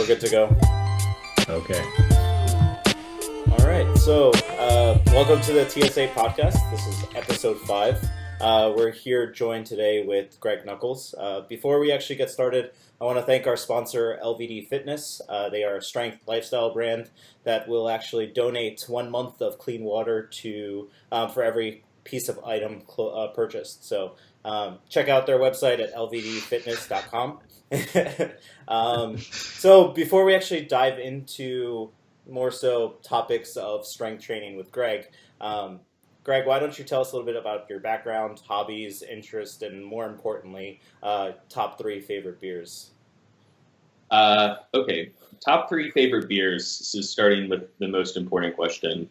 we're good to go. Okay. All right. So, welcome to the TSA podcast. This is episode 5. We're here joined today with Greg Nuckols. Before we actually get started, I want to thank our sponsor, LVD Fitness. They are a strength lifestyle brand that will actually donate 1 month of clean water to for every piece of item purchased. So check out their website at lvdfitness.com. So before we actually dive into more so topics of strength training with Greg, Greg, why don't you tell us a little bit about your background, hobbies, interest, and more importantly, top 3 favorite beers? Okay, top 3 favorite beers. So starting with the most important question,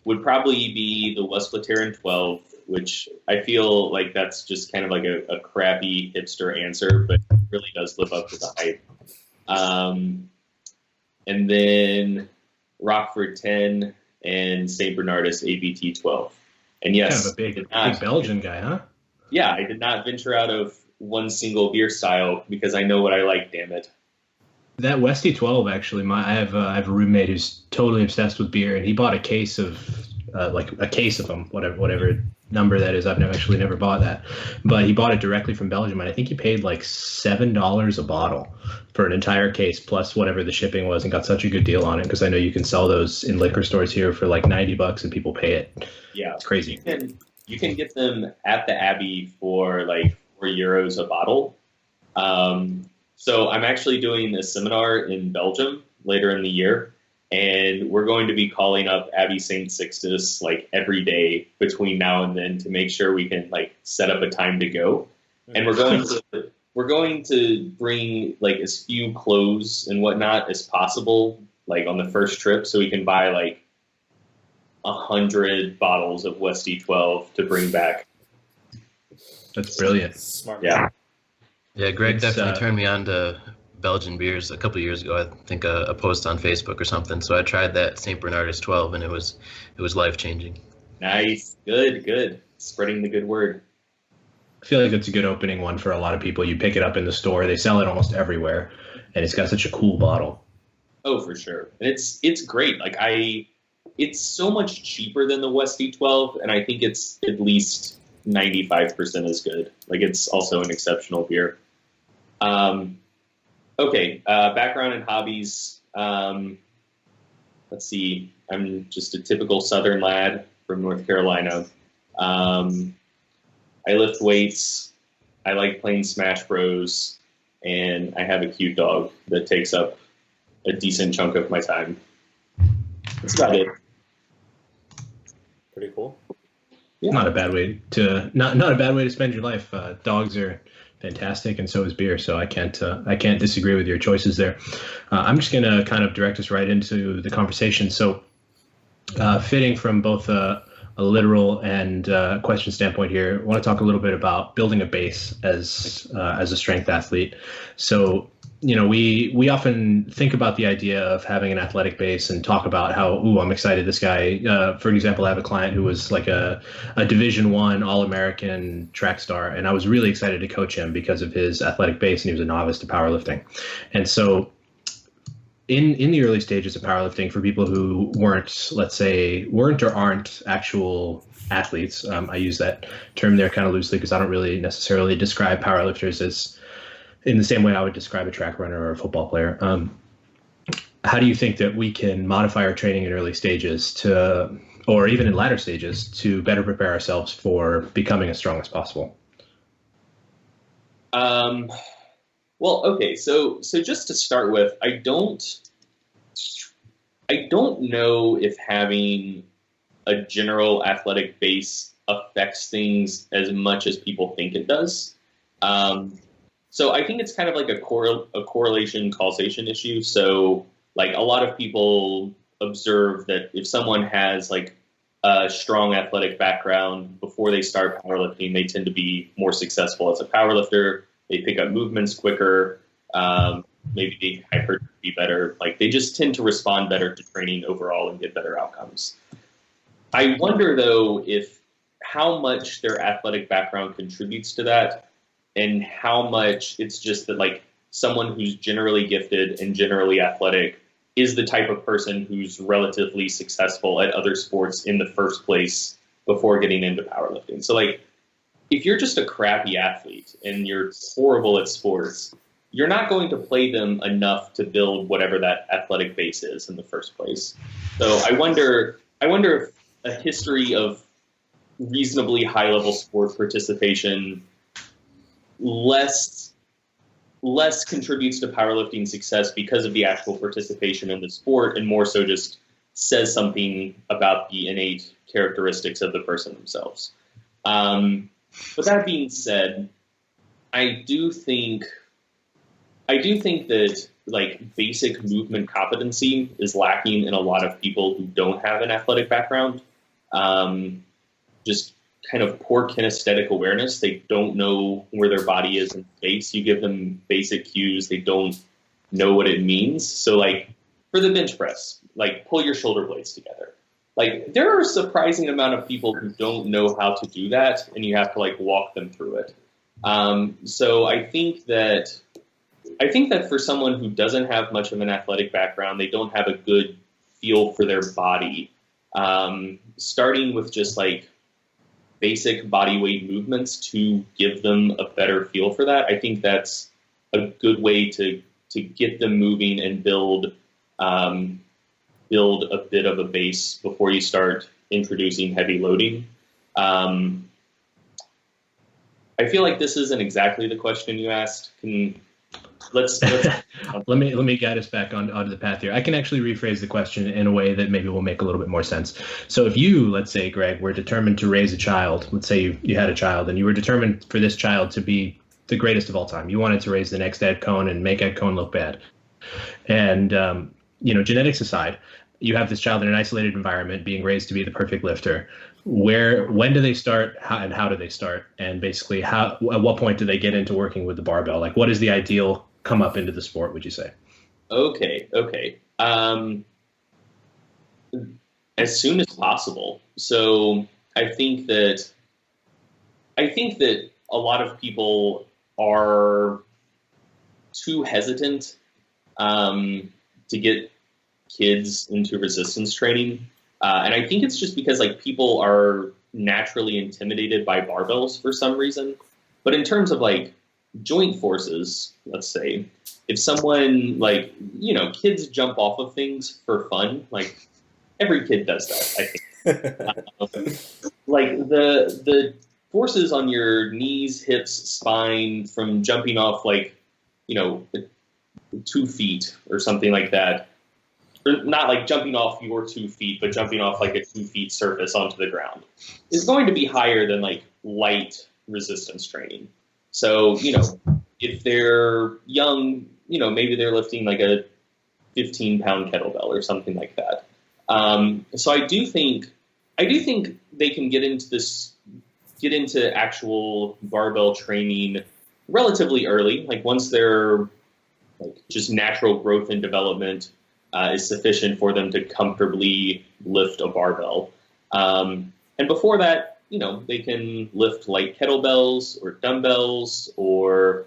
would probably be the Westvleteren 12, which I feel like that's just kind of like a crappy hipster answer, but it really does live up to the hype. And then Rockford 10 and St. Bernardus ABT 12. And yes, kind of a big Belgian guy, huh? Yeah, I did not venture out of one single beer style because I know what I like, damn it. That Westie 12, actually, I have a roommate who's totally obsessed with beer, and he bought a case of them, whatever number that is. I've never bought that, but he bought it directly from Belgium, and I think he paid like $7 a bottle for an entire case plus whatever the shipping was, and got such a good deal on it because I know you can sell those in liquor stores here for like $90 and people pay it. Yeah, it's crazy. You can get them at the Abbey for like €4 a bottle. So I'm actually doing a seminar in Belgium later in the year, and we're going to be calling up Abbey St. Sixtus like every day between now and then to make sure we can like set up a time to go. And we're going to bring like as few clothes and whatnot as possible, like on the first trip, so we can buy like 100 bottles of Westie 12 to bring back. That's brilliant. Smart. Yeah. Yeah, Greg definitely turned me on to Belgian beers a couple of years ago. I think a post on Facebook or something. So I tried that St. Bernardus 12, and it was life-changing. Nice. Good. Spreading the good word. I feel like that's a good opening one for a lot of people. You pick it up in the store. They sell it almost everywhere, and it's got such a cool bottle. Oh, for sure. And it's great. Like it's so much cheaper than the Westie 12, and I think it's at least 95% as good. Like it's also an exceptional beer. Okay, background and hobbies. Let's see. I'm just a typical Southern lad from North Carolina. I lift weights. I like playing Smash Bros. And I have a cute dog that takes up a decent chunk of my time. That's about it. Pretty cool. Yeah. Not a bad way to spend your life. Dogs are fantastic, and so is beer. So I can't disagree with your choices there. I'm just going to kind of direct us right into the conversation. So, fitting from both a literal and question standpoint here, I want to talk a little bit about building a base as a strength athlete. So, we often think about the idea of having an athletic base and talk about how, I'm excited. This guy, for example, I have a client who was like a Division I All-American track star, and I was really excited to coach him because of his athletic base, and he was a novice to powerlifting. And so in the early stages of powerlifting, for people who weren't or aren't actual athletes, I use that term there kind of loosely because I don't really necessarily describe powerlifters as in the same way I would describe a track runner or a football player. How do you think that we can modify our training in early stages or even in latter stages to better prepare ourselves for becoming as strong as possible? Well, okay. So just to start with, I don't know if having a general athletic base affects things as much as people think it does. So I think it's kind of like a correlation causation issue. So like a lot of people observe that if someone has like a strong athletic background before they start powerlifting, they tend to be more successful as a powerlifter. They pick up movements quicker. Maybe they hypertrophy better. Like they just tend to respond better to training overall and get better outcomes. I wonder though if how much their athletic background contributes to that, and how much it's just that like someone who's generally gifted and generally athletic is the type of person who's relatively successful at other sports in the first place before getting into powerlifting. So like, if you're just a crappy athlete and you're horrible at sports, you're not going to play them enough to build whatever that athletic base is in the first place. So I wonder if a history of reasonably high-level sport participation less contributes to powerlifting success because of the actual participation in the sport, and more so just says something about the innate characteristics of the person themselves. But that being said, I do think that like basic movement competency is lacking in a lot of people who don't have an athletic background. Just kind of poor kinesthetic awareness. They don't know where their body is in space. You give them basic cues, they don't know what it means. So like for the bench press, like pull your shoulder blades together. Like there are a surprising amount of people who don't know how to do that, and you have to like walk them through it. So I think that for someone who doesn't have much of an athletic background, they don't have a good feel for their body. Starting with just like basic body weight movements to give them a better feel for that, I think that's a good way to get them moving and build a bit of a base before you start introducing heavy loading. I feel like this isn't exactly the question you asked. Let's let me guide us back onto the path here. I can actually rephrase the question in a way that maybe will make a little bit more sense. So if you, let's say, Greg, were determined to raise a child, let's say you had a child and you were determined for this child to be the greatest of all time. You wanted to raise the next Ed Cohn and make Ed Cohn look bad. And, genetics aside, you have this child in an isolated environment being raised to be the perfect lifter. When do they start, how do they start? And basically, at what point do they get into working with the barbell? Like, what is the ideal come up into the sport, would you say? Okay. As soon as possible. So I think that a lot of people are too hesitant to get kids into resistance training. And I think it's just because like people are naturally intimidated by barbells for some reason. But in terms of like joint forces, let's say, if someone like, kids jump off of things for fun, like every kid does that, I think. Like the forces on your knees, hips, spine from jumping off like, 2 feet or something like that. Or not like jumping off your 2 feet, but jumping off like a 2 feet surface onto the ground is going to be higher than like light resistance training. So, if they're young, maybe they're lifting like a 15-pound kettlebell or something like that. So I do think they can get into actual barbell training relatively early. Like once they're like just natural growth and development is sufficient for them to comfortably lift a barbell. And before that, they can lift light kettlebells or dumbbells or,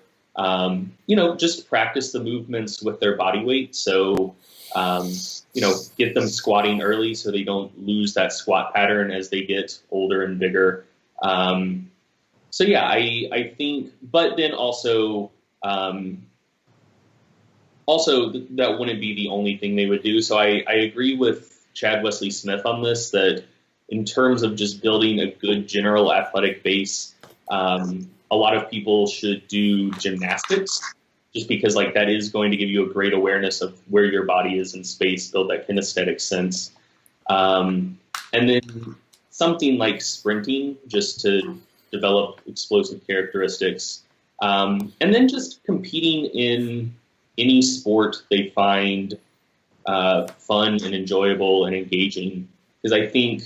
just practice the movements with their body weight. So, get them squatting early so they don't lose that squat pattern as they get older and bigger. So yeah, I think, but then also that wouldn't be the only thing they would do. So I agree with Chad Wesley Smith on this, that in terms of just building a good general athletic base, a lot of people should do gymnastics just because like that is going to give you a great awareness of where your body is in space, build that kinesthetic sense. And then something like sprinting just to develop explosive characteristics. And then just competing in any sport they find fun and enjoyable and engaging. Because I think,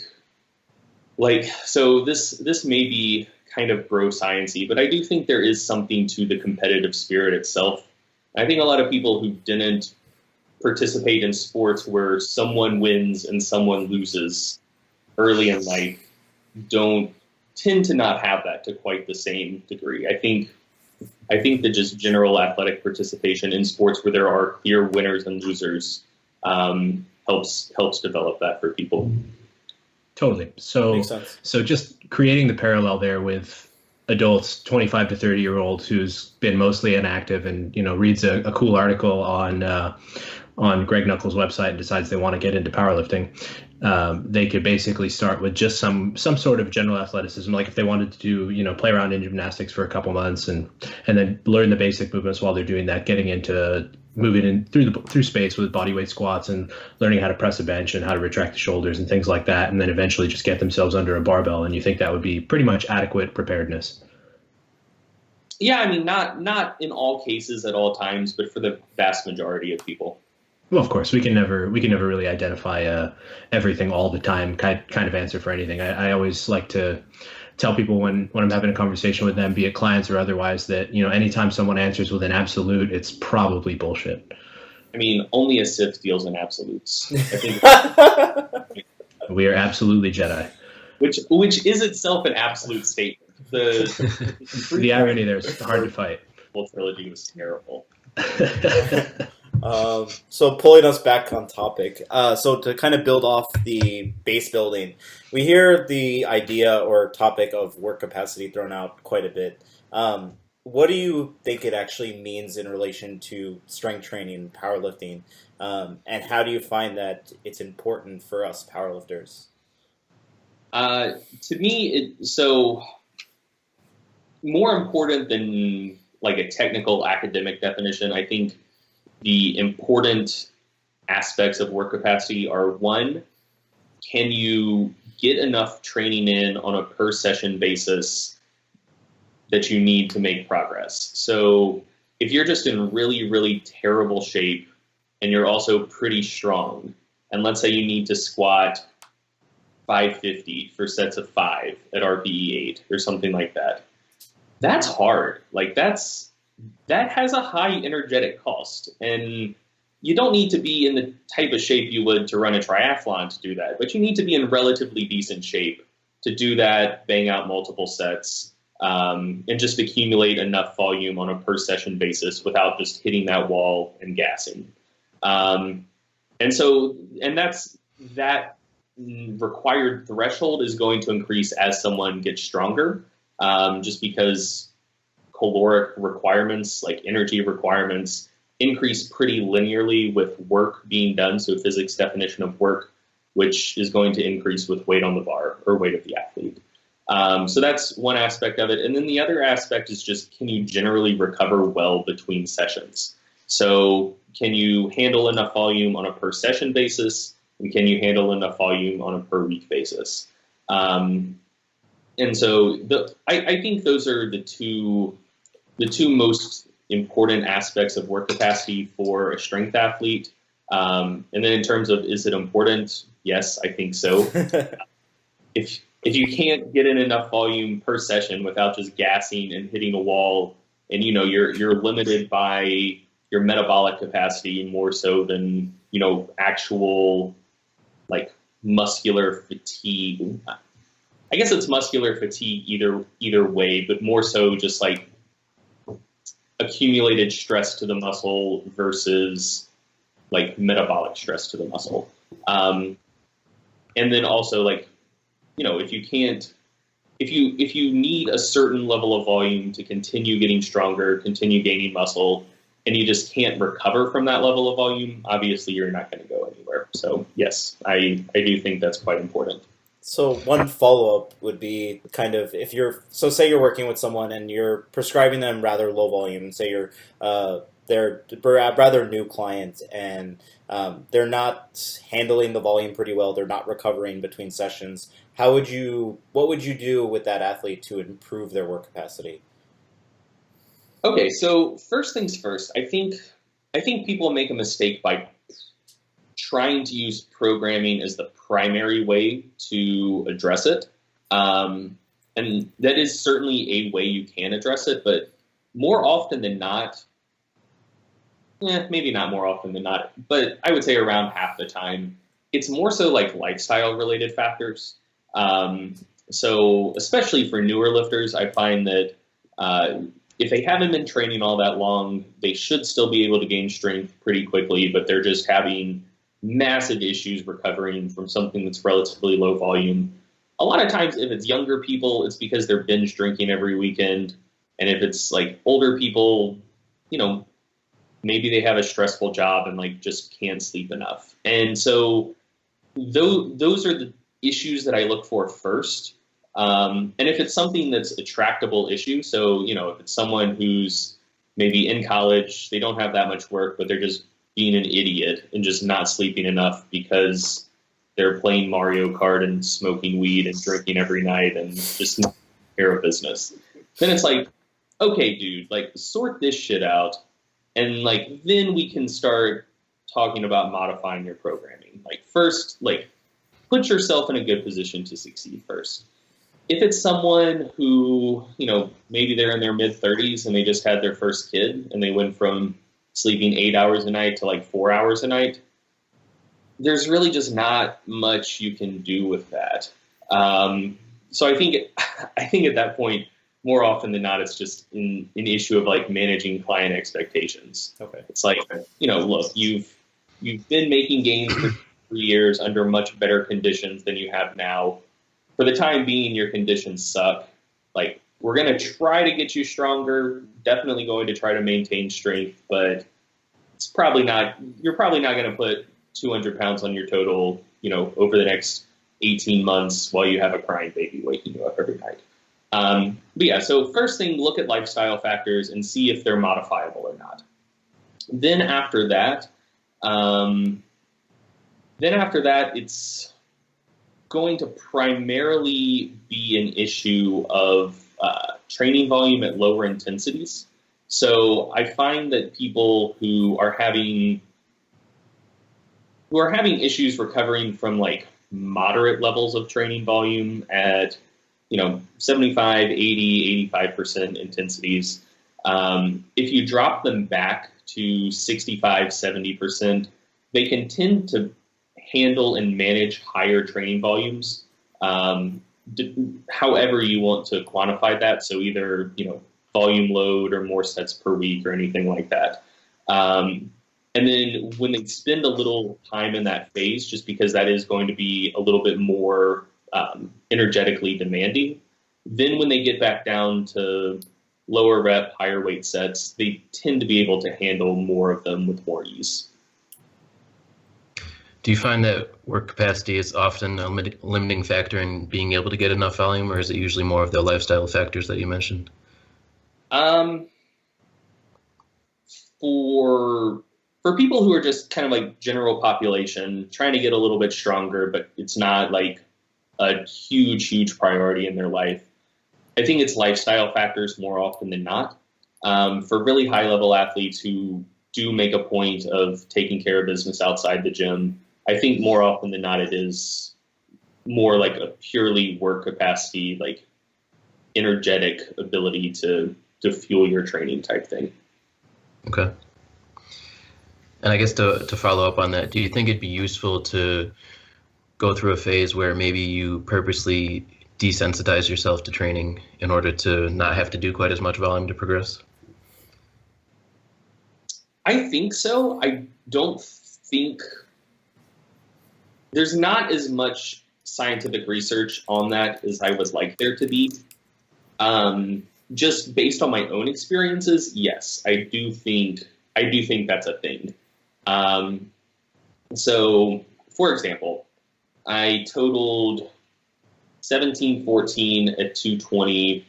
so this may be kind of gross sciencey, but I do think there is something to the competitive spirit itself. I think a lot of people who didn't participate in sports where someone wins and someone loses early in life don't tend to not have that to quite the same degree. I think I think that just general athletic participation in sports where there are clear winners and losers helps develop that for people. Totally. So just creating the parallel there with adults, 25 to 30-year-olds who's been mostly inactive and, reads a cool article on Greg Nuckols' website and decides they want to get into powerlifting. They could basically start with just some sort of general athleticism, like if they wanted to do, play around in gymnastics for a couple months and then learn the basic movements while they're doing that, getting into moving in through space with body weight squats and learning how to press a bench and how to retract the shoulders and things like that, and then eventually just get themselves under a barbell. And you think that would be pretty much adequate preparedness? Yeah, I mean, not in all cases at all times, but for the vast majority of people. Well, of course, we can never really identify everything all the time kind of answer for anything. I always like to tell people when I'm having a conversation with them, be it clients or otherwise, that, anytime someone answers with an absolute, it's probably bullshit. I mean, only a Sith deals in absolutes. I think we are absolutely Jedi. Which is itself an absolute statement. The irony there is hard to fight. The trilogy was terrible. So pulling us back on topic, so to kind of build off the base building, we hear the idea or topic of work capacity thrown out quite a bit. What do you think it actually means in relation to strength training, powerlifting, and how do you find that it's important for us powerlifters? To me, so more important than like a technical academic definition, I think the important aspects of work capacity are, one, can you get enough training in on a per session basis that you need to make progress? So if you're just in really, really terrible shape and you're also pretty strong, and let's say you need to squat 550 for sets of 5 at RPE 8 or something like that, that's hard. Like that has a high energetic cost, and you don't need to be in the type of shape you would to run a triathlon to do that, but you need to be in relatively decent shape to do that, bang out multiple sets, and just accumulate enough volume on a per session basis without just hitting that wall and gassing. And that required threshold is going to increase as someone gets stronger, just because caloric requirements, like energy requirements, increase pretty linearly with work being done. So physics definition of work, which is going to increase with weight on the bar or weight of the athlete. So that's one aspect of it. And then the other aspect is just, can you generally recover well between sessions? So can you handle enough volume on a per session basis? And can you handle enough volume on a per week basis? And so I think those are the two most important aspects of work capacity for a strength athlete. And then in terms of, is it important? Yes, I think so. If you can't get in enough volume per session without just gassing and hitting a wall, and you're limited by your metabolic capacity more so than actual like muscular fatigue. I guess it's muscular fatigue either way, but more so just like accumulated stress to the muscle versus like metabolic stress to the muscle. And then also like, if you need a certain level of volume to continue getting stronger, continue gaining muscle, and you just can't recover from that level of volume, obviously you're not going to go anywhere. So yes, I do think that's quite important. So one follow-up would be kind of say you're working with someone and you're prescribing them rather low volume, say they're a rather new client and they're not handling the volume pretty well, they're not recovering between sessions. What would you do with that athlete to improve their work capacity? Okay, so first things first, I think people make a mistake by trying to use programming as the primary way to address it. And that is certainly a way you can address it, but more often than not, maybe not more often than not, but I would say around half the time, it's more so like lifestyle related factors. So especially for newer lifters, I find that if they haven't been training all that long, they should still be able to gain strength pretty quickly, but they're just having massive issues recovering from something that's relatively low volume. A lot of times, if it's younger people, it's because they're binge drinking every weekend. And if it's like older people, maybe they have a stressful job and like just can't sleep enough. And so those are the issues that I look for first. And if it's something that's a tractable issue, so, if it's someone who's maybe in college, they don't have that much work, but they're just being an idiot and just not sleeping enough because they're playing Mario Kart and smoking weed and drinking every night and just not care of business. Then it's like, okay, dude, like sort this shit out. And like, then we can start talking about modifying your programming. Like first, like put yourself in a good position to succeed first. If it's someone who, maybe they're in their mid-30s and they just had their first kid and they went from sleeping 8 hours a night to like 4 hours a night, there's really just not much you can do with that. So I think at that point, more often than not, it's just an issue of like managing client expectations. Okay. It's like, look, you've been making gains for 3 years under much better conditions than you have now. For the time being, your conditions suck. Like, we're going to try to get you stronger, definitely going to try to maintain strength, but you're probably not going to put 200 pounds on your total, over the next 18 months while you have a crying baby waking you up every night. But yeah, so first thing, look at lifestyle factors and see if they're modifiable or not. Then after that, it's going to primarily be an issue of training volume at lower intensities. So I find that people who are having issues recovering from like moderate levels of training volume at 75, 80, 85% intensities, if you drop them back to 65, 70%, they can tend to handle and manage higher training volumes, however you want to quantify that. So either, volume load or more sets per week or anything like that. And then when they spend a little time in that phase, just because that is going to be a little bit more energetically demanding, then when they get back down to lower rep, higher weight sets, they tend to be able to handle more of them with more ease. Do you find that work capacity is often a limiting factor in being able to get enough volume, or is it usually more of the lifestyle factors that you mentioned? For people who are just kind of like general population, trying to get a little bit stronger, but it's not like a huge priority in their life, I think it's lifestyle factors more often than not. For really high-level athletes who do make a point of taking care of business outside the gym, I think more often than not it is more like a purely work capacity, like energetic ability to fuel your training type thing. Okay. And I guess to follow up on that, do you think it'd be useful to go through a phase where maybe you purposely desensitize yourself to training in order to not have to do quite as much volume to progress? I think so. I don't think there's not as much scientific research on that as I would like there to be. Just based on my own experiences, yes, I do think that's a thing. So, for example, I totaled 1714 at 220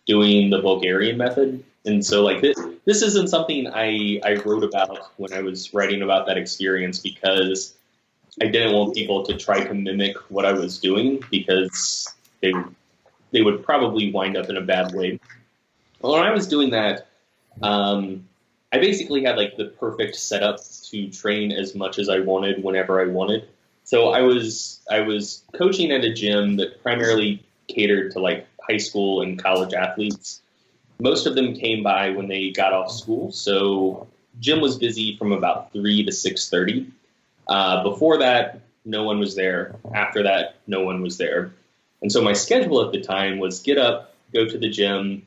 doing the Bulgarian method. And so like this isn't something I wrote about when I was writing about that experience because I didn't want people to try to mimic what I was doing because they would probably wind up in a bad way. Well, when I was doing that, I basically had like the perfect setup to train as much as I wanted whenever I wanted. So I was coaching at a gym that primarily catered to like high school and college athletes. Most of them came by when they got off school. So gym was busy from about 3 to 6:30. Before that, no one was there. After that, no one was there. And so my schedule at the time was get up, go to the gym,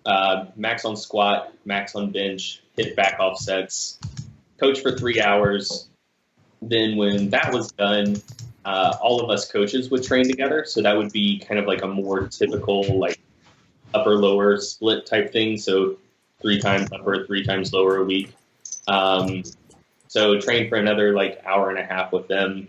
max on squat, max on bench, hit back off sets, coach for 3 hours. Then when that was done, all of us coaches would train together. So that would be kind of like a more typical like upper lower split type thing. So 3 times upper, 3 times lower a week. So train for another like hour and a half with them.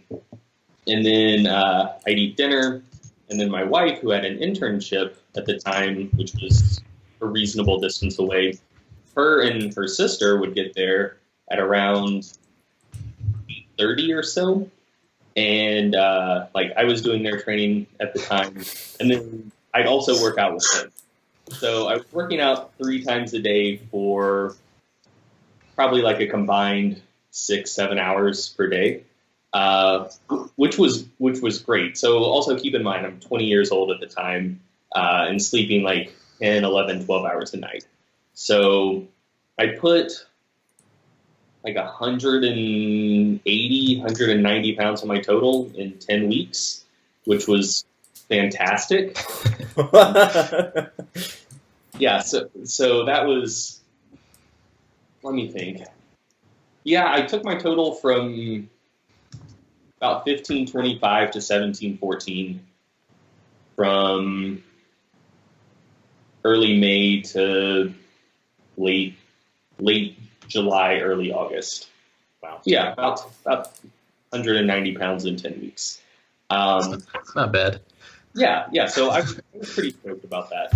And then I'd eat dinner. And then my wife, who had an internship at the time, which was a reasonable distance away, her and her sister would get there at around 8:30 or so. And like I was doing their training at the time. And then I'd also work out with them. So I was working out 3 times a day for probably like a combined 6-7 hours per day, which was great. So also keep in mind, I'm 20 years old at the time and sleeping like 10, 11, 12 hours a night. So I put like 180, 190 pounds on my total in 10 weeks, which was fantastic. Yeah, so that was, let me think. Yeah, I took my total from about 1525 to 1714 from early May to late July, early August. Wow. Yeah, about 190 pounds in 10 weeks. It's not bad. Yeah. So I was pretty stoked about that.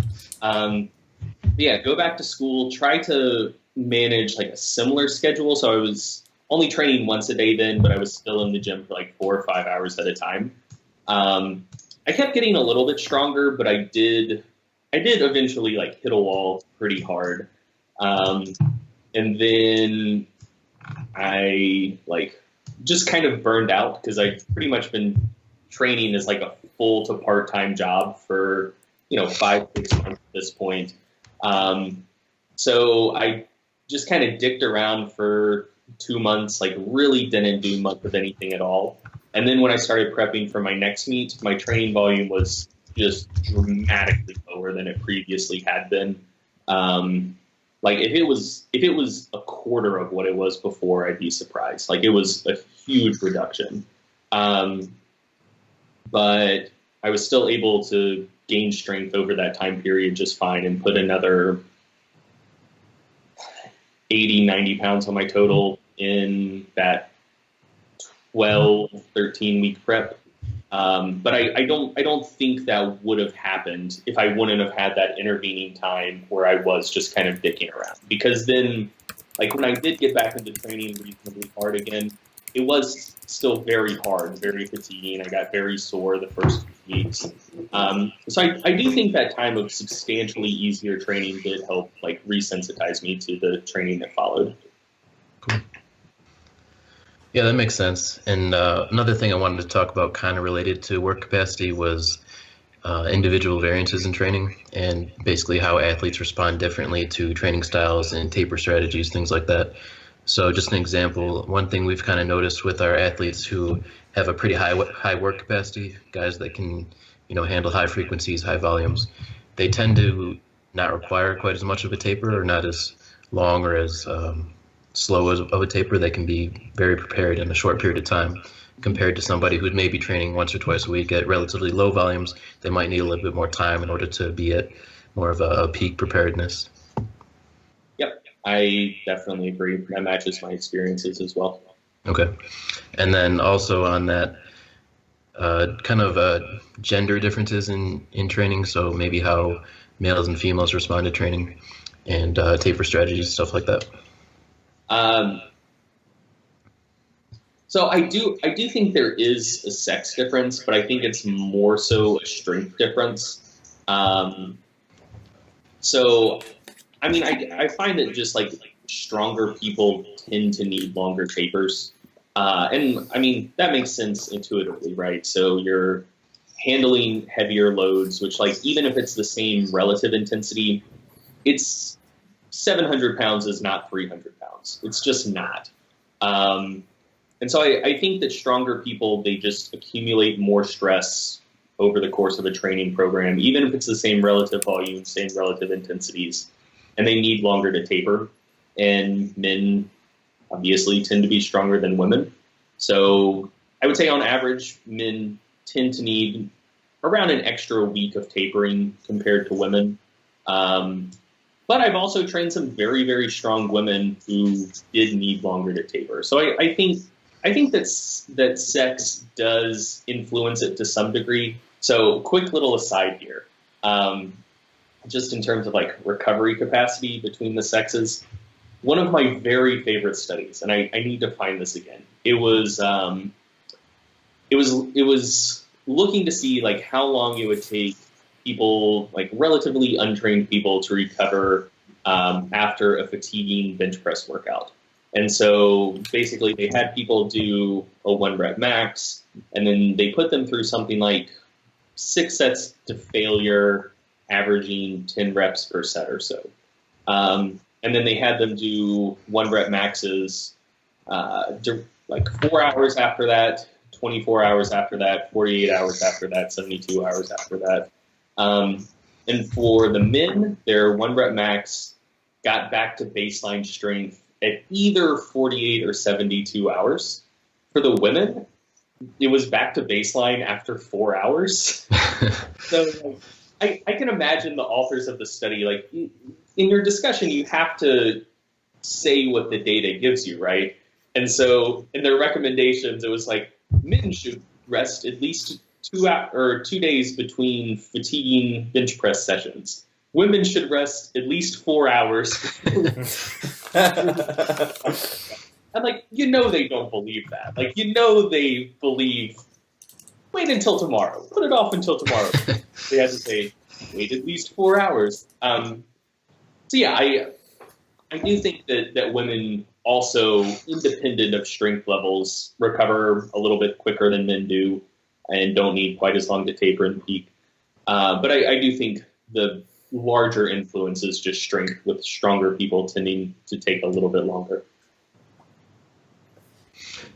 Yeah, go back to school, try to manage like a similar schedule. So I was only training once a day then, but I was still in the gym for like 4 or 5 hours at a time. I kept getting a little bit stronger, but I did eventually like hit a wall pretty hard. And then I like just kind of burned out because I'd pretty much been training as like a full to part-time job for, 5-6 months at this point. So I just kind of dicked around for 2 months, like really didn't do much of anything at all. And then when I started prepping for my next meet, my training volume was just dramatically lower than it previously had been. Like if it was a quarter of what it was before, I'd be surprised. Like it was a huge reduction. But I was still able to gain strength over that time period just fine and put another 80, 90 pounds on my total in that 12, 13 week prep. But I don't think that would have happened if I wouldn't have had that intervening time where I was just kind of dicking around. Because then, like when I did get back into training reasonably hard again, it was still very hard, very fatiguing. I got very sore the first few weeks. So I do think that time of substantially easier training did help like resensitize me to the training that followed. Cool. Yeah, that makes sense. And another thing I wanted to talk about kind of related to work capacity was individual variances in training and basically how athletes respond differently to training styles and taper strategies, things like that. So just an example, one thing we've kind of noticed with our athletes who have a pretty high work capacity, guys that can, handle high frequencies, high volumes, they tend to not require quite as much of a taper or not as long or as slow of a taper. They can be very prepared in a short period of time compared to somebody who'd maybe training once or twice a week at relatively low volumes. They might need a little bit more time in order to be at more of a peak preparedness. Yep, I definitely agree. That matches my experiences as well. Okay. And then also on that, kind of gender differences in training, so maybe how males and females respond to training and taper strategies, stuff like that. So I do think there is a sex difference, but I think it's more so a strength difference. So, I mean, I find that just like stronger people tend to need longer tapers. And I mean, that makes sense intuitively, right? So you're handling heavier loads, which like, even if it's the same relative intensity, it's 700 pounds is not 300 pounds. It's just not. And so I think that stronger people, they just accumulate more stress over the course of a training program, even if it's the same relative volume, same relative intensities, and they need longer to taper. And men obviously tend to be stronger than women. So I would say on average, men tend to need around an extra week of tapering compared to women. But I've also trained some very, very strong women who did need longer to taper. So I think that sex does influence it to some degree. So quick little aside here, just in terms of like recovery capacity between the sexes. One of my very favorite studies, and I need to find this again. It was looking to see like how long it would take people, like relatively untrained people, to recover after a fatiguing bench press workout. And so basically they had people do a 1 rep max, and then they put them through something like 6 sets to failure, averaging 10 reps per set or so. And then they had them do 1 rep maxes like 4 hours after that, 24 hours after that, 48 hours after that, 72 hours after that. And for the men, their 1 rep max got back to baseline strength at either 48 or 72 hours. For the women, it was back to baseline after 4 hours. So I can imagine the authors of the study, like in your discussion, you have to say what the data gives you, right? And so in their recommendations, it was like men should rest at least 2 days between fatiguing bench press sessions. Women should rest at least 4 hours. I'm like, they don't believe that. Like, they believe, wait until tomorrow. Put it off until tomorrow. They had to say, wait at least 4 hours. So yeah, I do think that women also, independent of strength levels, recover a little bit quicker than men do and don't need quite as long to taper and peak. But I do think the larger influence is just strength, with stronger people tending to take a little bit longer.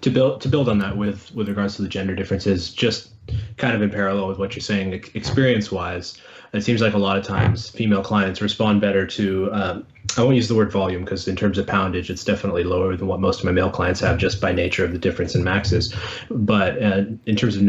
To build on that with regards to the gender differences, just kind of in parallel with what you're saying, experience-wise, it seems like a lot of times female clients respond better to, I won't use the word volume because in terms of poundage, it's definitely lower than what most of my male clients have just by nature of the difference in maxes. But in terms of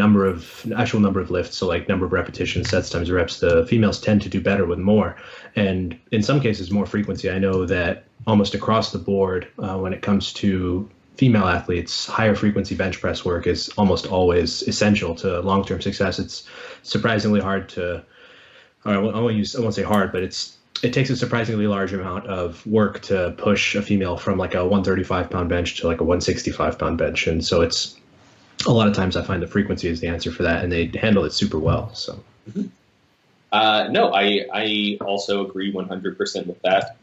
actual number of lifts, so like number of repetitions, sets times reps, the females tend to do better with more. And in some cases, more frequency. I know that almost across the board, when it comes to female athletes, higher frequency bench press work is almost always essential to long-term success. It's surprisingly hard to, I won't say hard, but it takes a surprisingly large amount of work to push a female from like a 135-pound bench to like a 165-pound bench. And so it's a lot of times I find the frequency is the answer for that, and they handle it super well. So. Mm-hmm. No, I also agree 100% with that.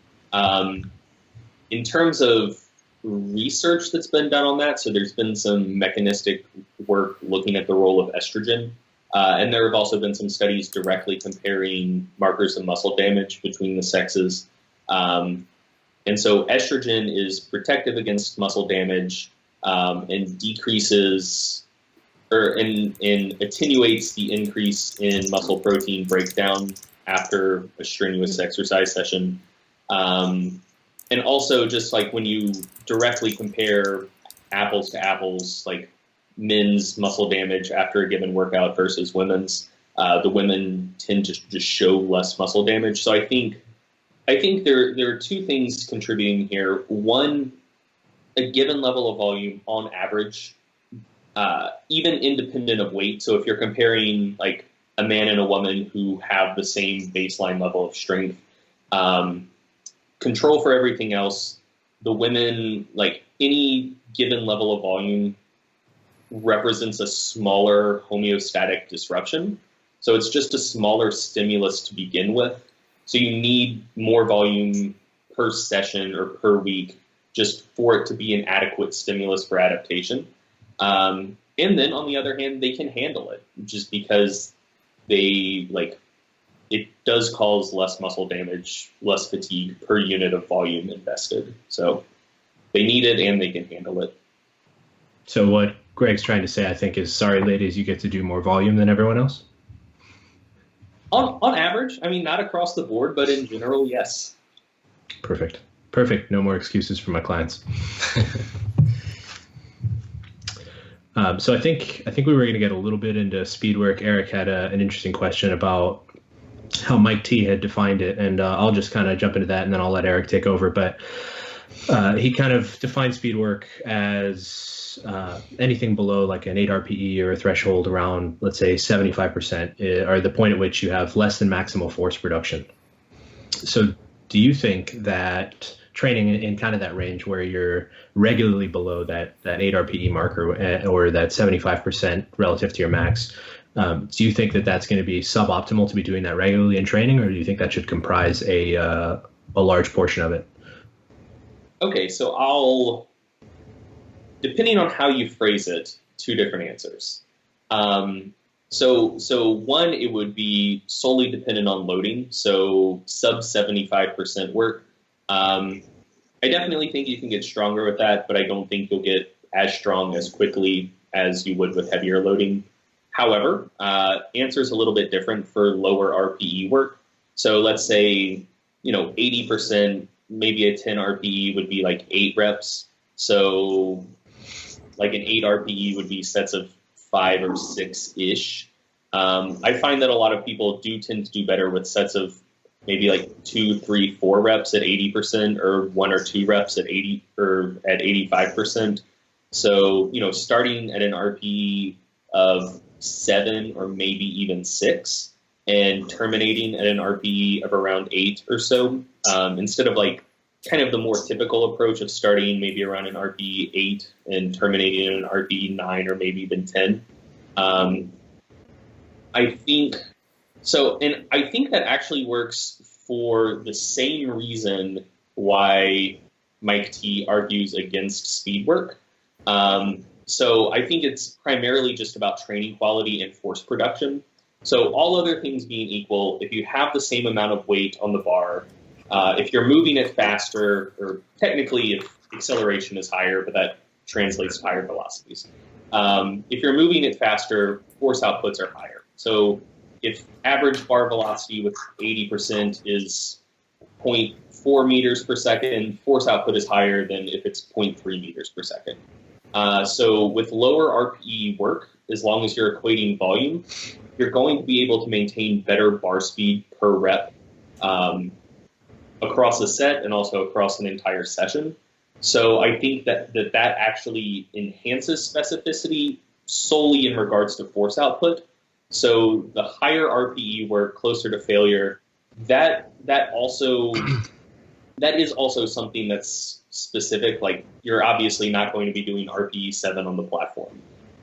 In terms of research that's been done on that, so there's been some mechanistic work looking at the role of estrogen. And there have also been some studies directly comparing markers of muscle damage between the sexes. And so estrogen is protective against muscle damage and decreases and attenuates the increase in muscle protein breakdown after a strenuous exercise session. And also just like when you directly compare apples to apples, like men's muscle damage after a given workout versus women's, the women tend to just show less muscle damage. So I think there are two things contributing here. One, a given level of volume on average, even independent of weight. So if you're comparing like a man and a woman who have the same baseline level of strength, control for everything else, the women, like any given level of volume represents a smaller homeostatic disruption. So it's just a smaller stimulus to begin with. So you need more volume per session or per week just for it to be an adequate stimulus for adaptation. And then on the other hand, they can handle it just because it does cause less muscle damage, less fatigue per unit of volume invested. So they need it and they can handle it. So what Greg's trying to say, I think, is sorry, ladies, you get to do more volume than everyone else? On average, I mean, not across the board, but in general, yes. Perfect. No more excuses for my clients. So I think we were going to get a little bit into speed work. Eric had an interesting question about how Mike T had defined it, and I'll just kind of jump into that, and then I'll let Eric take over. But he kind of defined speed work as anything below like an 8 RPE or a threshold around, let's say, 75%, or the point at which you have less than maximal force production. So do you think that training in kind of that range where you're regularly below that 8 RPE marker or that 75% relative to your max, do you think that that's going to be suboptimal to be doing that regularly in training, or do you think that should comprise a large portion of it? Okay, so depending on how you phrase it, two different answers. So one, it would be solely dependent on loading, so sub 75% work. I definitely think you can get stronger with that, but I don't think you'll get as strong as quickly as you would with heavier loading. However, answer is a little bit different for lower RPE work. So let's say, 80%, maybe a 10 RPE would be like 8 reps. So like an 8 RPE would be sets of 5 or 6-ish. I find that a lot of people do tend to do better with sets of maybe like 2, 3, 4 reps at 80%, or 1 or 2 reps at 80 or at 85%. So, starting at an RPE of 7 or maybe even 6 and terminating at an RPE of around 8 or so, instead of like kind of the more typical approach of starting maybe around an RPE 8 and terminating at an RPE 9 or maybe even 10. I think so, and I think that actually works for the same reason why Mike T argues against speed work. So I think it's primarily just about training quality and force production. So all other things being equal, if you have the same amount of weight on the bar, if you're moving it faster, or technically if acceleration is higher, but that translates to higher velocities. If you're moving it faster, force outputs are higher. So if average bar velocity with 80% is 0.4 meters per second, force output is higher than if it's 0.3 meters per second. So with lower RPE work, as long as you're equating volume, you're going to be able to maintain better bar speed per rep across a set and also across an entire session. So I think that actually enhances specificity solely in regards to force output. So the higher RPE work, closer to failure, that is also something that's specific. Like, you're obviously not going to be doing RPE 7 on the platform.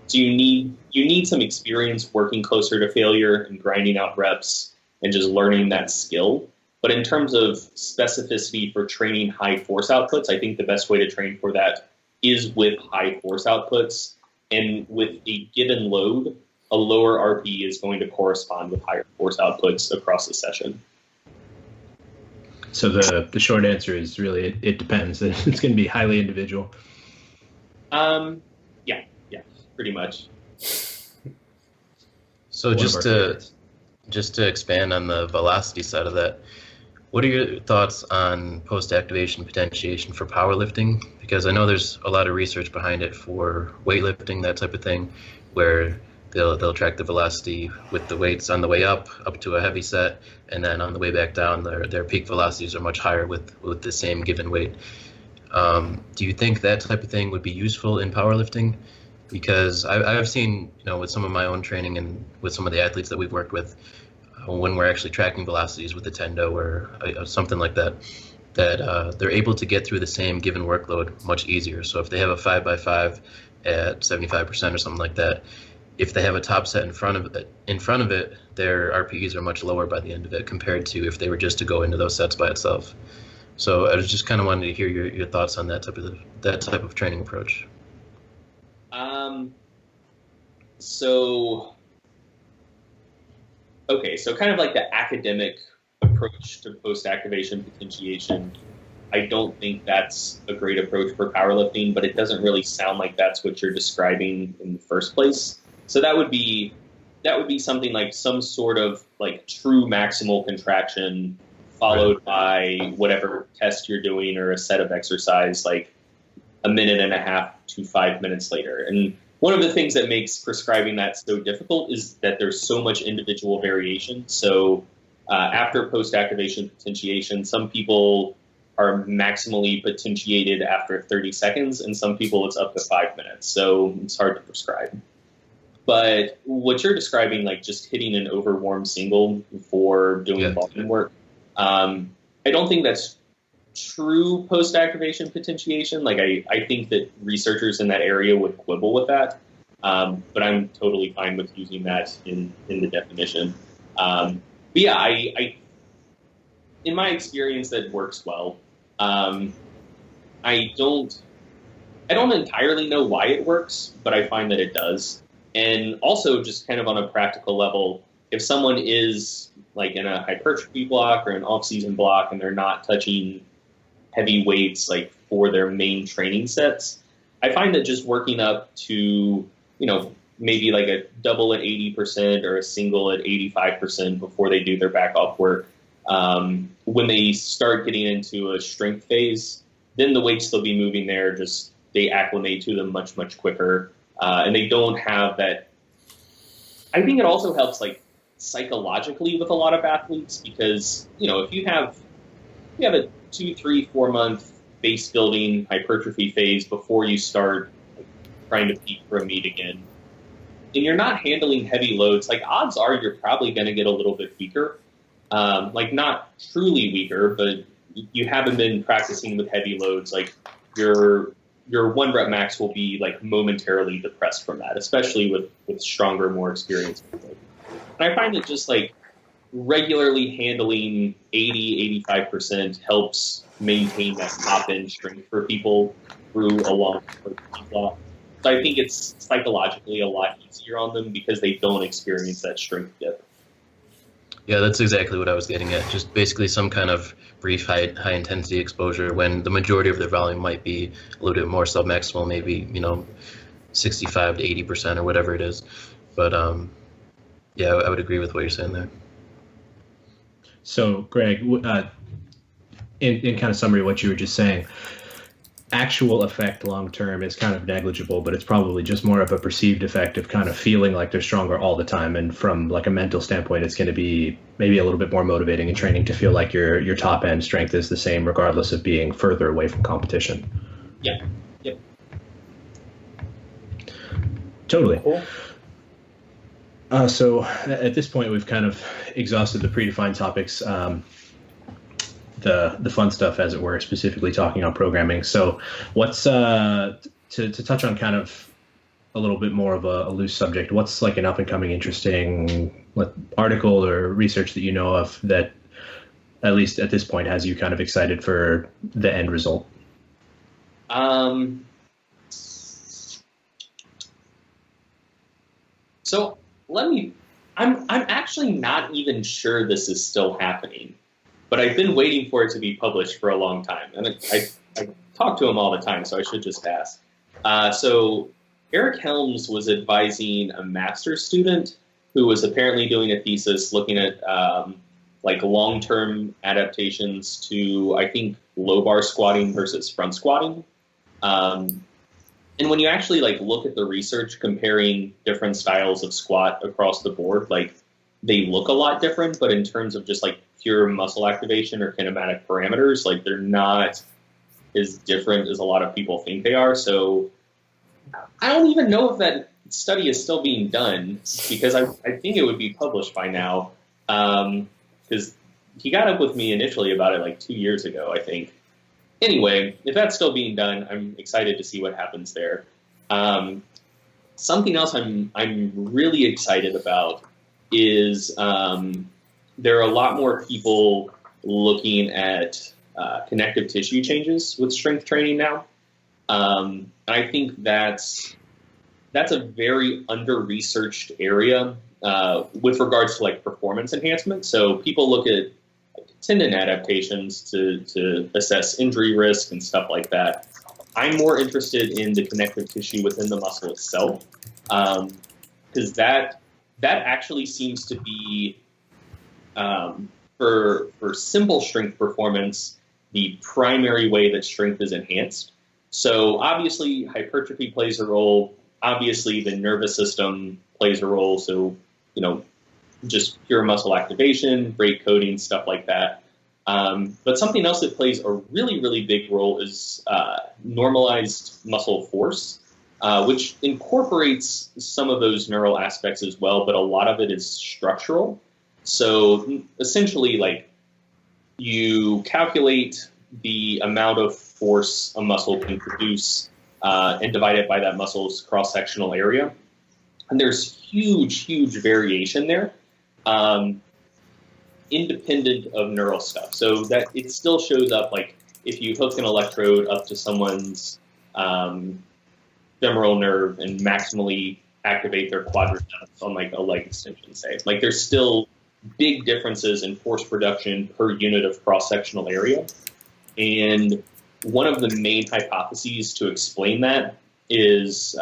So you need some experience working closer to failure and grinding out reps and just learning that skill. But in terms of specificity for training high force outputs, I think the best way to train for that is with high force outputs. And with a given load, a lower RPE is going to correspond with higher force outputs across the session. So the short answer is really it depends. It's going to be highly individual. Yeah, pretty much. So just to expand on the velocity side of that, what are your thoughts on post-activation potentiation for powerlifting? Because I know there's a lot of research behind it for weightlifting, that type of thing, where they'll track the velocity with the weights on the way up to a heavy set, and then on the way back down, their peak velocities are much higher with the same given weight. Do you think that type of thing would be useful in powerlifting? Because I've seen, with some of my own training and with some of the athletes that we've worked with, when we're actually tracking velocities with the Tendo or something like that, they're able to get through the same given workload much easier. So if they have a 5x5 at 75% or something like that, if they have a top set in front of it, their RPEs are much lower by the end of it compared to if they were just to go into those sets by itself. So I was just kind of wanting to hear your thoughts on that type of training approach. So kind of like the academic approach to post-activation potentiation, I don't think that's a great approach for powerlifting, but it doesn't really sound like that's what you're describing in the first place. So that would be that would be something like some sort of like true maximal contraction followed by whatever test you're doing or a set of exercise like a minute and a half to 5 minutes later. And one of the things that makes prescribing that so difficult is that there's so much individual variation. So after post-activation potentiation, some people are maximally potentiated after 30 seconds, and some people it's up to 5 minutes. So it's hard to prescribe. But what you're describing, like just hitting an overwarm single before doing volume work, I don't think that's true post-activation potentiation. Like I think that researchers in that area would quibble with that, but I'm totally fine with using that in the definition. But yeah, I in my experience that works well. I don't entirely know why it works, but I find that it does. And also just kind of on a practical level, if someone is like in a hypertrophy block or an off-season block and they're not touching heavy weights like for their main training sets, I find that just working up to, maybe like a double at 80% or a single at 85% before they do their back off work, when they start getting into a strength phase, then the weights they'll be moving there, just they acclimate to them much, much quicker. And they don't have that. I think it also helps like psychologically with a lot of athletes because, if you have a 2, 3, 4 month base building hypertrophy phase before you start trying to peak for a meet again, and you're not handling heavy loads, like odds are you're probably going to get a little bit weaker. Like not truly weaker, but you haven't been practicing with heavy loads. Like your 1 rep max will be like momentarily depressed from that, especially with stronger, more experienced people. And I find that just like regularly handling 80, 85% helps maintain that top end strength for people through a long block. So I think it's psychologically a lot easier on them because they don't experience that strength dip. Yeah, that's exactly what I was getting at. Just basically some kind of brief high intensity exposure when the majority of their volume might be a little bit more submaximal, maybe 65 to 80% or whatever it is. But yeah, I would agree with what you're saying there. So, Greg, in kind of summary, what you were just saying, actual effect long term is kind of negligible, but it's probably just more of a perceived effect of kind of feeling like they're stronger all the time. And from like a mental standpoint, it's going to be maybe a little bit more motivating in training to feel like your top end strength is the same regardless of being further away from competition. Yeah. Yep. Totally. Cool. So at this point, we've kind of exhausted the predefined topics. The fun stuff, as it were, specifically talking on programming. So what's to touch on kind of a little bit more of a loose subject, what's like an up and coming interesting article or research that you know of that at least at this point has you kind of excited for the end result? So I'm actually not even sure this is still happening. But I've been waiting for it to be published for a long time. And I talk to him all the time, so I should just ask. So Eric Helms was advising a master's student who was apparently doing a thesis looking at like long-term adaptations to, I think, low bar squatting versus front squatting. And when you actually like look at the research comparing different styles of squat across the board, like they look a lot different, but in terms of just like pure muscle activation or kinematic parameters, like they're not as different as a lot of people think they are. So I don't even know if that study is still being done because I think it would be published by now. Because he got up with me initially about it like 2 years ago, I think. Anyway, if that's still being done, I'm excited to see what happens there. Something else I'm really excited about is there are a lot more people looking at connective tissue changes with strength training now. And I think that's a very under-researched area with regards to like performance enhancement. So people look at tendon adaptations to assess injury risk and stuff like that. I'm more interested in the connective tissue within the muscle itself because that that actually seems to be, for simple strength performance, the primary way that strength is enhanced. So obviously hypertrophy plays a role. Obviously the nervous system plays a role. So, just pure muscle activation, rate coding, stuff like that. But something else that plays a really, really big role is normalized muscle force, which incorporates some of those neural aspects as well, but a lot of it is structural. So essentially, like, you calculate the amount of force a muscle can produce and divide it by that muscle's cross-sectional area. And there's huge, huge variation there, independent of neural stuff. So that it still shows up, like, if you hook an electrode up to someone's femoral nerve and maximally activate their quadriceps on, like, a leg extension, say. Like, there's still big differences in force production per unit of cross-sectional area. And one of the main hypotheses to explain that is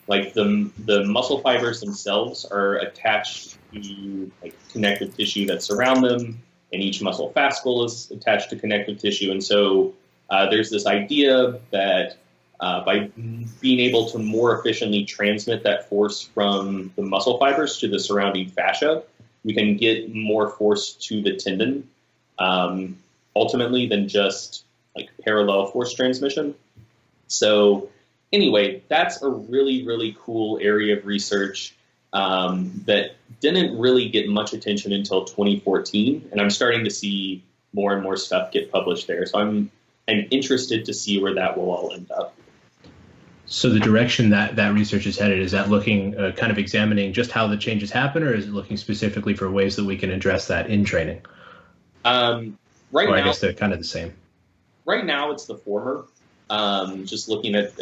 like the muscle fibers themselves are attached to, like, connective tissue that surround them, and each muscle fascicle is attached to connective tissue. And so there's this idea that by being able to more efficiently transmit that force from the muscle fibers to the surrounding fascia, we can get more force to the tendon, ultimately, than just, like, parallel force transmission. So anyway, that's a really, really cool area of research that didn't really get much attention until 2014, and I'm starting to see more and more stuff get published there. So I'm interested to see where that will all end up. So the direction that research is headed, is that looking, kind of examining just how the changes happen, or is it looking specifically for ways that we can address that in training? Right now, I guess they're kind of the same. Right now, it's the former, just looking at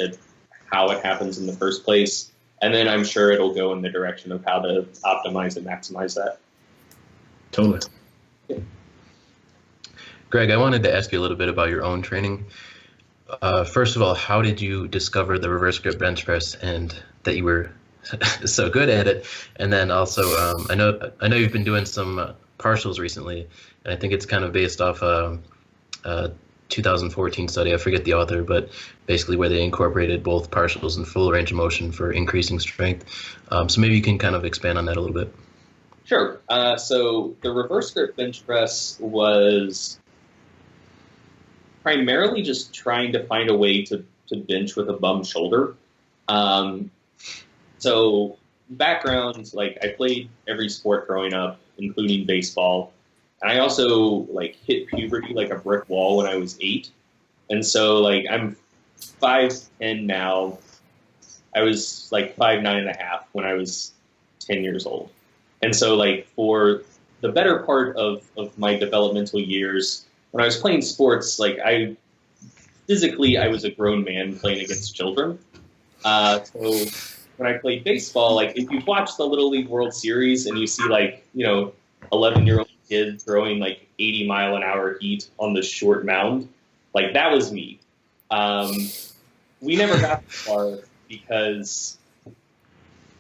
how it happens in the first place. And then I'm sure it'll go in the direction of how to optimize and maximize that. Totally. Yeah. Greg, I wanted to ask you a little bit about your own training. First of all, how did you discover the reverse grip bench press and that you were so good at it? And then also, I know you've been doing some partials recently, and I think it's kind of based off a 2014 study. I forget the author, but basically where they incorporated both partials and full range of motion for increasing strength. So maybe you can kind of expand on that a little bit. Sure. So the reverse grip bench press was primarily just trying to find a way to bench with a bum shoulder. So background, like, I played every sport growing up, including baseball. And I also, like, hit puberty like a brick wall when I was 8. And so, like, I'm 5'10" now. I was like 5'9.5" when I was 10 years old. And so, like, for the better part of my developmental years, when I was playing sports, like, I was a grown man playing against children. So when I played baseball, like, if you watch the Little League World Series and you see, like, 11-year-old kid throwing, like, 80-mile-an-hour heat on the short mound, like, that was me. We never got that far because,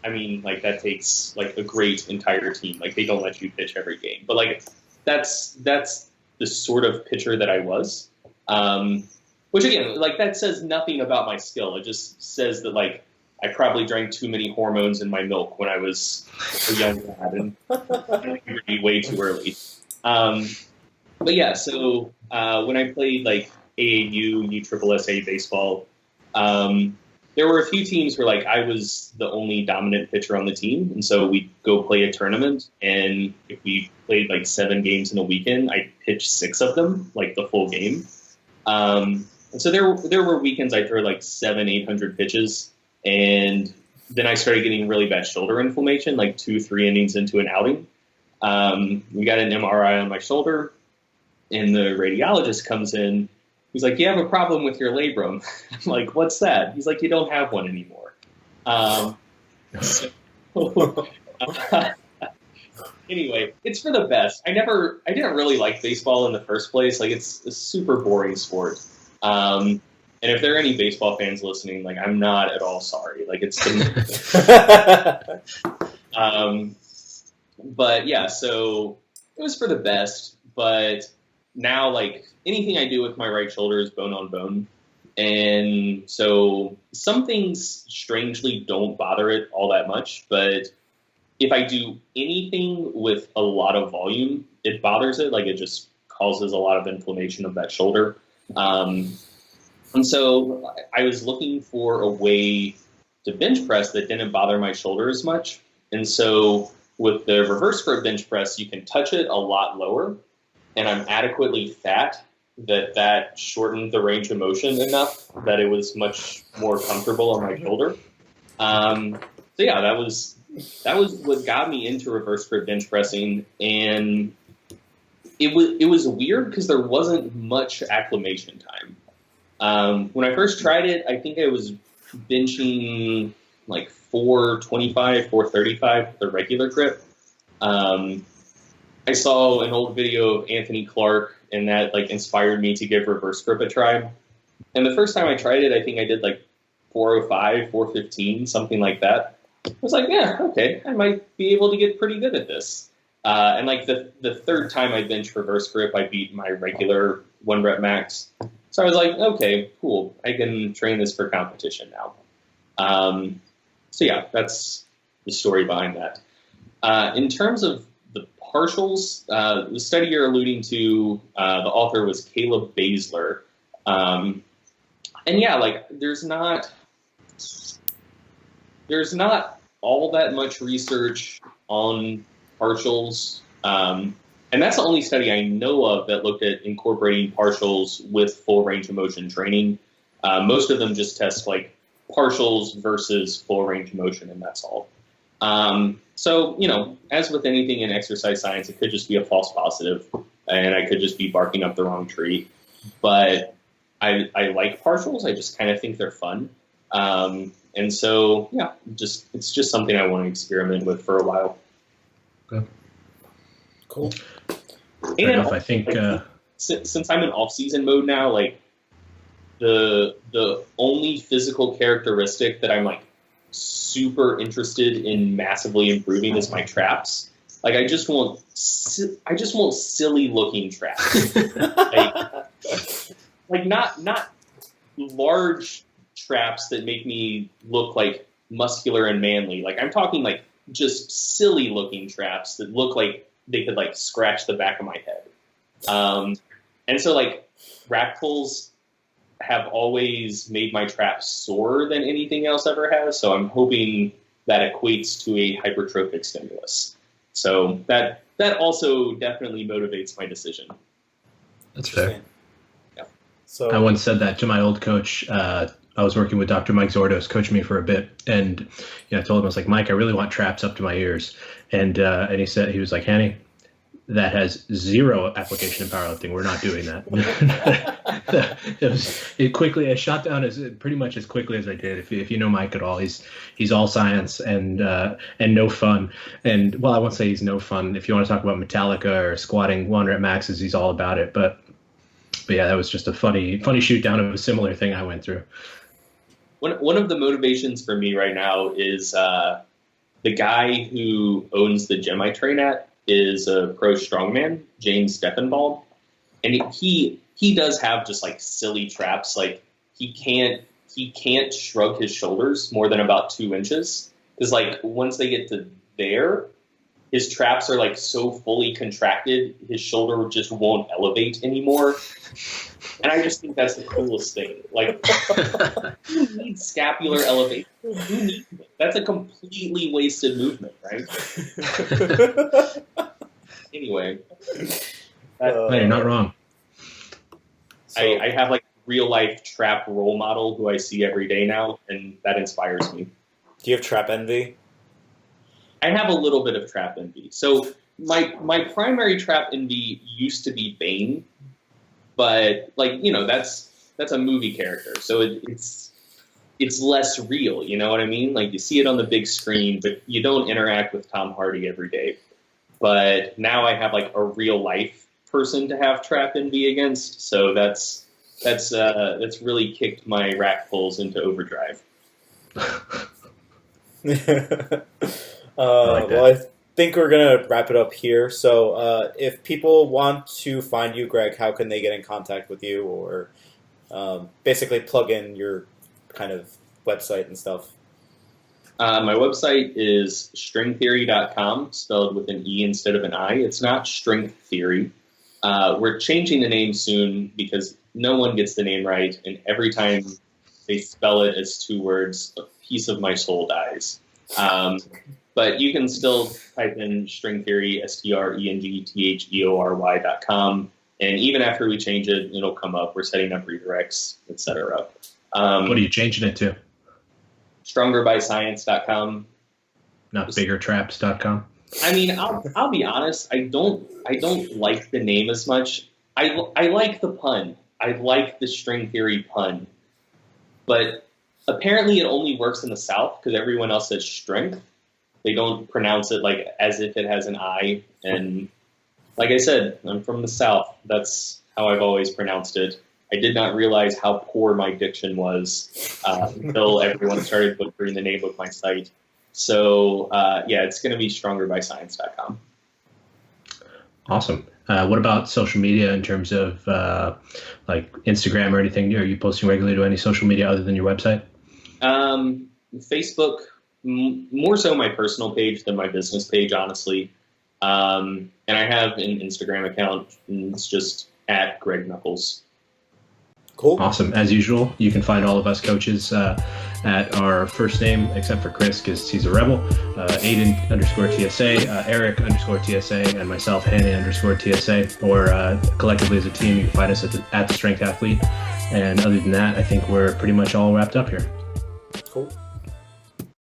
I mean, like, that takes, like, a great entire team. Like, they don't let you pitch every game. But, like, that's the sort of pitcher that I was. Which, again, like, that says nothing about my skill. It just says that, like, I probably drank too many hormones in my milk when I was a young lad and puberty way too early. But yeah, so when I played, like, AAU, USSSA baseball, there were a few teams where, like, I was the only dominant pitcher on the team, and so we'd go play a tournament, and if we played, like, 7 games in a weekend, I'd pitch 6 of them, like, the full game. And so there were weekends I'd throw, like, 700-800 pitches, and then I started getting really bad shoulder inflammation, like 2-3 innings into an outing. We got an MRI on my shoulder, and the radiologist comes in. He's like, "You have a problem with your labrum." I'm like, "What's that?" He's like, "You don't have one anymore." Anyway, it's for the best. I didn't really like baseball in the first place. Like, it's a super boring sport. And if there are any baseball fans listening, like, I'm not at all sorry. Like, it's But yeah, so it was for the best. But now, like, anything I do with my right shoulder is bone on bone. And so some things strangely don't bother it all that much. But if I do anything with a lot of volume, it bothers it. Like, it just causes a lot of inflammation of that shoulder. And so I was looking for a way to bench press that didn't bother my shoulder as much. And so with the reverse grip bench press, you can touch it a lot lower, and I'm adequately fat that shortened the range of motion enough that it was much more comfortable on my shoulder. So yeah, that was what got me into reverse grip bench pressing, and it was weird because there wasn't much acclimation time. When I first tried it, I think I was benching like 425, 435, the regular grip. I saw an old video of Anthony Clark, and that like inspired me to give reverse grip a try. And the first time I tried it, I think I did like 405, 415, something like that. I was like, yeah, okay, I might be able to get pretty good at this. And like the third time I benched reverse grip, I beat my regular 1 rep max. So I was like, okay, cool. I can train this for competition now. So yeah, that's the story behind that. In terms of the partials, the study you're alluding to, the author was Caleb Baszler. And yeah, like there's not all that much research on partials. And that's the only study I know of that looked at incorporating partials with full range of motion training. Most of them just test like partials versus full range of motion, and that's all. So, you know, as with anything in exercise science, it could just be a false positive, and I could just be barking up the wrong tree. But I like partials. I just kind of think they're fun. And so, yeah, it's just something I want to experiment with for a while. Okay. Cool. Fair enough, I think since I'm in off-season mode now, like the only physical characteristic that I'm like super interested in massively improving is my traps. Like I just want silly looking traps. like not large traps that make me look like muscular and manly. Like I'm talking like just silly looking traps that look like they could like scratch the back of my head. And so like rack pulls have always made my traps sorer than anything else ever has. So I'm hoping that equates to a hypertrophic stimulus. So that also definitely motivates my decision. That's fair. Yeah. So I once said that to my old coach. I was working with Dr. Mike Zordos, coaching me for a bit, and I told him, I was like, Mike, I really want traps up to my ears, and he was like, Hani, that has zero application in powerlifting. We're not doing that. I shot down pretty much as quickly as I did. If you know Mike at all, he's all science and no fun. And well, I won't say he's no fun. If you want to talk about Metallica or squatting 1 rep maxes, he's all about it. But yeah, that was just a funny shoot down of a similar thing I went through. One of the motivations for me right now is the guy who owns the gym I train at is a pro strongman, James Steffenbald, and he does have just like silly traps. Like he can't shrug his shoulders more than about 2 inches, because like once they get to there, his traps are like so fully contracted, his shoulder just won't elevate anymore. And I just think that's the coolest thing. Like, who needs scapular elevation? Who needs it? That's a completely wasted movement, right? Anyway. No, you're not wrong. I have like a real life trap role model who I see every day now, and that inspires me. Do you have trap envy? I have a little bit of trap envy. So my primary trap envy used to be Bane, but like, that's a movie character. So it's less real, you know what I mean? Like you see it on the big screen, but you don't interact with Tom Hardy every day. But now I have like a real life person to have trap envy against. So that's really kicked my rack pulls into overdrive. like that. Well, I think we're gonna wrap it up here. So, if people want to find you, Greg, how can they get in contact with you, or basically plug in your kind of website and stuff? My website is stringtheory.com, spelled with an E instead of an I. It's not Strength Theory. We're changing the name soon because no one gets the name right, and every time they spell it as two words, a piece of my soul dies. But you can still type in String Theory, STRENGTHEORY.com, and even after we change it, it'll come up. We're setting up redirects, etc. What are you changing it to? StrongerByScience.com. Not BiggerTraps.com. I mean, I'll be honest. I don't like the name as much. I like the pun. I like the string theory pun, but apparently it only works in the South because everyone else says strength. They don't pronounce it like as if it has an I. And like I said, I'm from the South. That's how I've always pronounced it. I did not realize how poor my diction was until everyone started butchering the name of my site. So, yeah, it's going to be strongerbyscience.com. Awesome. What about social media in terms of like Instagram or anything? Are you posting regularly to any social media other than your website? Facebook, more so my personal page than my business page, honestly. And I have an Instagram account, and it's just at Greg Nuckols. Cool. Awesome. As usual, you can find all of us coaches at our first name, except for Chris, because he's a rebel. Aydin _TSA, Eric _TSA, and myself, Hani _TSA. Or collectively as a team, you can find us at the Strength Athlete. And other than that, I think we're pretty much all wrapped up here. Cool.